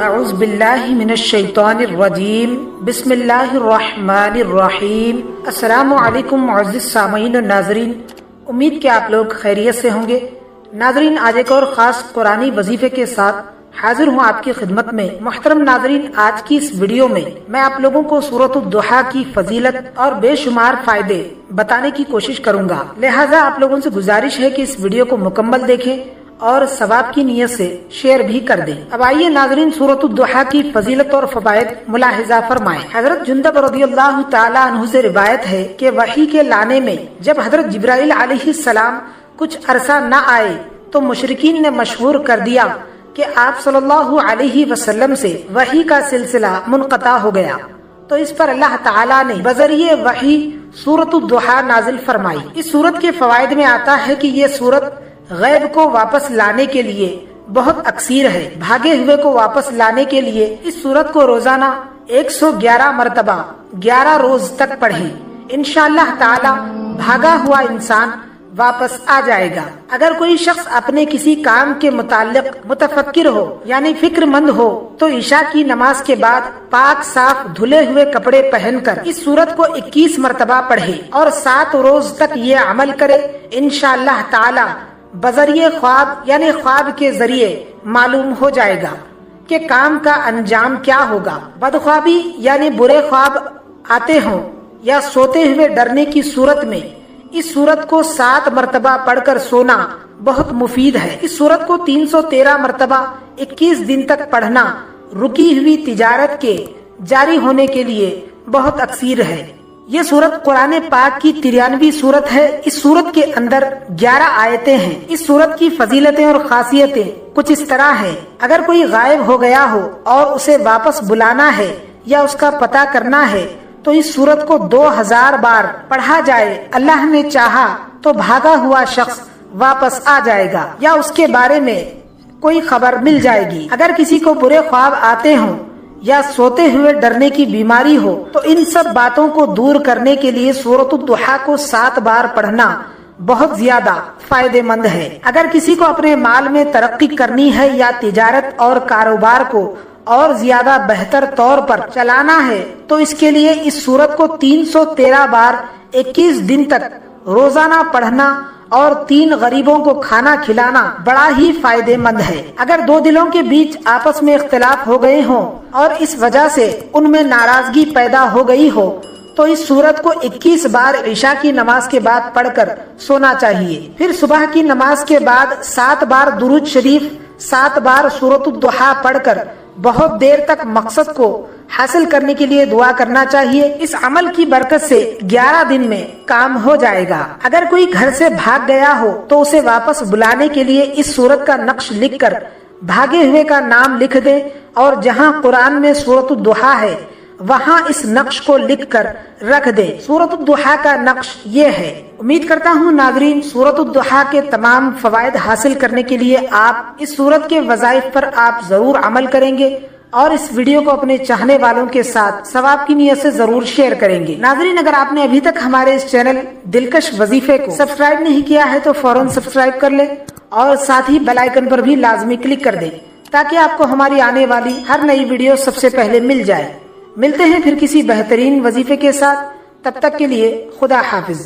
اعوذ باللہ من الشیطان الرجیم بسم اللہ الرحمن الرحیم۔ السلام علیکم معزز سامعین و ناظرین، امید کہ آپ لوگ خیریت سے ہوں گے۔ ناظرین، آج ایک اور خاص قرآنی وظیفے کے ساتھ حاضر ہوں آپ کی خدمت میں۔ محترم ناظرین، آج کی اس ویڈیو میں میں آپ لوگوں کو سورۃ الضحیٰ کی فضیلت اور بے شمار فائدے بتانے کی کوشش کروں گا، لہٰذا آپ لوگوں سے گزارش ہے کہ اس ویڈیو کو مکمل دیکھیں اور ثواب کی نیت سے شیئر بھی کر دیں۔ اب آئیے ناظرین، سورۃ الضحیٰ کی فضیلت اور فوائد ملاحظہ فرمائیں۔ حضرت جندب رضی اللہ تعالیٰ عنہ سے روایت ہے کہ وحی کے لانے میں جب حضرت جبرائیل علیہ السلام کچھ عرصہ نہ آئے تو مشرکین نے مشہور کر دیا کہ آپ صلی اللہ علیہ وسلم سے وحی کا سلسلہ منقطع ہو گیا، تو اس پر اللہ تعالیٰ نے بذریعہ وحی سورۃ الضحیٰ نازل فرمائی۔ اس سورت کے فوائد میں آتا ہے کہ یہ سورت غیب کو واپس لانے کے لیے بہت اکثیر ہے۔ بھاگے ہوئے کو واپس لانے کے لیے اس سورت کو روزانہ 111 مرتبہ 11 روز تک پڑھیں، انشاءاللہ تعالی بھاگا ہوا انسان واپس آ جائے گا۔ اگر کوئی شخص اپنے کسی کام کے متعلق متفکر ہو یعنی فکر مند ہو تو عشاء کی نماز کے بعد پاک صاف دھلے ہوئے کپڑے پہن کر اس سورت کو 21 مرتبہ پڑھے اور 7 روز تک یہ عمل کرے، انشاءاللہ تعالی بذریعہ خواب یعنی خواب کے ذریعے معلوم ہو جائے گا کہ کام کا انجام کیا ہوگا۔ بدخوابی یعنی برے خواب آتے ہوں یا سوتے ہوئے ڈرنے کی صورت میں اس سورت کو 7 مرتبہ پڑھ کر سونا بہت مفید ہے۔ اس سورت کو 313 مرتبہ 21 دن تک پڑھنا رکی ہوئی تجارت کے جاری ہونے کے لیے بہت اکثیر ہے۔ یہ سورت قرآن پاک کی 93ویں سورت ہے۔ اس سورت کے اندر 11 آیتیں ہیں۔ اس سورت کی فضیلتیں اور خاصیتیں کچھ اس طرح ہیں۔ اگر کوئی غائب ہو گیا ہو اور اسے واپس بلانا ہے یا اس کا پتہ کرنا ہے تو اس سورت کو 2000 بار پڑھا جائے، اللہ نے چاہا تو بھاگا ہوا شخص واپس آ جائے گا یا اس کے بارے میں کوئی خبر مل جائے گی۔ اگر کسی کو برے خواب آتے ہوں یا سوتے ہوئے ڈرنے کی بیماری ہو تو ان سب باتوں کو دور کرنے کے لیے سورۃ الضحیٰ کو 7 بار پڑھنا بہت زیادہ فائدہ مند ہے۔ اگر کسی کو اپنے مال میں ترقی کرنی ہے یا تجارت اور کاروبار کو اور زیادہ بہتر طور پر چلانا ہے تو اس کے لیے اس سورت کو 313 بار 21 دن تک روزانہ پڑھنا اور 3 غریبوں کو کھانا کھلانا بڑا ہی فائدہ مند ہے۔ اگر 2 دلوں کے بیچ آپس میں اختلاف ہو گئے ہوں اور اس وجہ سے ان میں ناراضگی پیدا ہو گئی ہو تو اس سورت کو 21 بار عشاء کی نماز کے بعد پڑھ کر سونا چاہیے۔ پھر صبح کی نماز کے بعد 7 بار درود شریف، 7 بار سورۃ الضحیٰ پڑھ کر بہت دیر تک مقصد کو حاصل کرنے کے لیے دعا کرنا چاہیے۔ اس عمل کی برکت سے 11 دن میں کام ہو جائے گا۔ اگر کوئی گھر سے بھاگ گیا ہو تو اسے واپس بلانے کے لیے اس سورت کا نقش لکھ کر بھاگے ہوئے کا نام لکھ دے اور جہاں قرآن میں سورۃ الضحیٰ ہے وہاں اس نقش کو لکھ کر رکھ دے۔ سورۃ الضحیٰ کا نقش یہ ہے۔ امید کرتا ہوں ناظرین سورۃ الضحیٰ کے تمام فوائد حاصل کرنے کے لیے آپ اس سورت کے وظائف پر آپ ضرور عمل کریں گے اور اس ویڈیو کو اپنے چاہنے والوں کے ساتھ ثواب کی نیت سے ضرور شیئر کریں گے۔ ناظرین، اگر آپ نے ابھی تک ہمارے اس چینل دلکش وظیفے کو سبسکرائب نہیں کیا ہے تو فوراً سبسکرائب کر لیں اور ساتھ ہی بیل آئیکن پر بھی لازمی کلک کر دیں تاکہ آپ کو ہماری آنے والی ہر نئی ویڈیو سب سے پہلے مل جائے۔ ملتے ہیں پھر کسی بہترین وظیفے کے ساتھ، تب تک کے لیے خدا حافظ۔